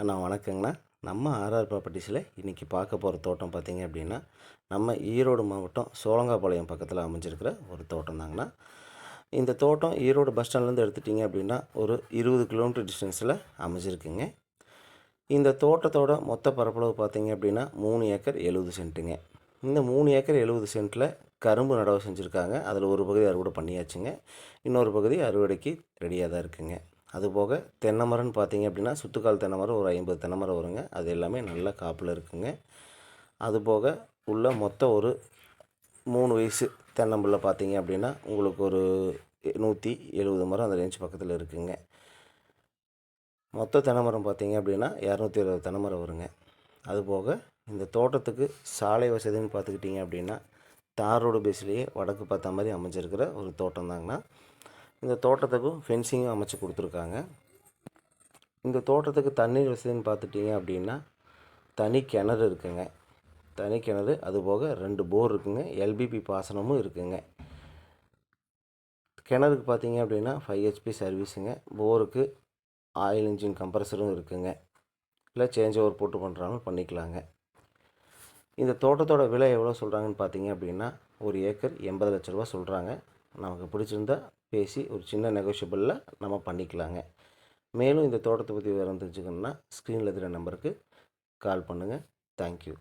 அண்ணா வணக்கங்கண்ணா. நம்ம ஆர்ஆர் ப்ராப்பர்ட்டிஸில் இன்றைக்கி பார்க்க போகிற தோட்டம் பார்த்திங்க அப்படின்னா, நம்ம ஈரோடு மாவட்டம் சோழங்காபாளையம் பக்கத்தில் அமைஞ்சிருக்கிற ஒரு தோட்டம் தாங்கண்ணா. இந்த தோட்டம் ஈரோடு பஸ் ஸ்டாண்ட்லேருந்து எடுத்துட்டிங்க அப்படின்னா ஒரு 20 கிலோமீட்டர் டிஸ்டன்ஸில் அமைஞ்சிருக்குங்க. இந்த தோட்டத்தோட மொத்த பரப்பளவு பார்த்திங்க அப்படின்னா 3 ஏக்கர் 70 சென்ட்டுங்க. இந்த 3 ஏக்கர் 70 சென்ட்டில் கரும்பு நடவு செஞ்சுருக்காங்க. அதில் ஒரு பகுதி அறுவடை பண்ணியாச்சுங்க. இன்னொரு பகுதி அறுவடைக்கு ரெடியாக தான் இருக்குங்க. அதுபோக தென்னை மரம்னு பார்த்தீங்க அப்படின்னா சுத்துக்கால் தென்னை மரம் ஒரு 50 தென்னை மரம் வருங்க. அது எல்லாமே நல்ல காப்பில் இருக்குங்க. அதுபோக உள்ள மொத்தம் ஒரு 3 வயசு தென்னம்பிள்ளை பார்த்தீங்க அப்படின்னா உங்களுக்கு ஒரு 170 மரம் அந்த ரேஞ்ச் பக்கத்தில் இருக்குங்க. மொத்த தென்னை மரம் பார்த்தீங்க அப்படின்னா 220 தென்னை மரம் வருங்க. அதுபோக இந்த தோட்டத்துக்கு சாலை வசதின்னு பார்த்துக்கிட்டிங்க அப்படின்னா தார் ரோடு பேஸ்லேயே வடக்கு பார்த்த மாதிரி அமைஞ்சிருக்கிற ஒரு தோட்டம் தாங்கண்ணா. இந்த தோட்டத்துக்கும் ஃபென்சிங்கும் அமைச்சு கொடுத்துருக்காங்க. இந்த தோட்டத்துக்கு தண்ணீர் வசதின்னு பார்த்துட்டிங்க அப்படின்னா தனி கிணறு இருக்குங்க. தனி கிணறு அதுபோக 2 போர் இருக்குங்க. எல்பிபி பாசனமும் இருக்குங்க. கிணறுக்கு பார்த்தீங்க அப்படின்னா 5 HP சர்வீஸுங்க. போருக்கு ஆயில் இன்ஜின் கம்ப்ரஸரும் இருக்குங்க. இல்லை சேஞ்ச் ஓவர் போட்டு பண்ணுறாலும் பண்ணிக்கலாங்க. இந்த தோட்டத்தோட விலை எவ்வளோ சொல்கிறாங்கன்னு பார்த்தீங்க அப்படின்னா ஒரு ஏக்கர் 80 லட்ச ரூபா சொல்கிறாங்க. நமக்கு பிடிச்சிருந்தா பேசி ஒரு சின்ன நெகோஷியபிளில் நம்ம பண்ணிக்கலாங்க. மேலும் இந்த தோட்டத்தை பற்றி விவரம் தெரிஞ்சுக்கணுன்னா ஸ்க்ரீனில் இருக்கிற நம்பருக்கு கால் பண்ணுங்கள். தேங்க்யூ.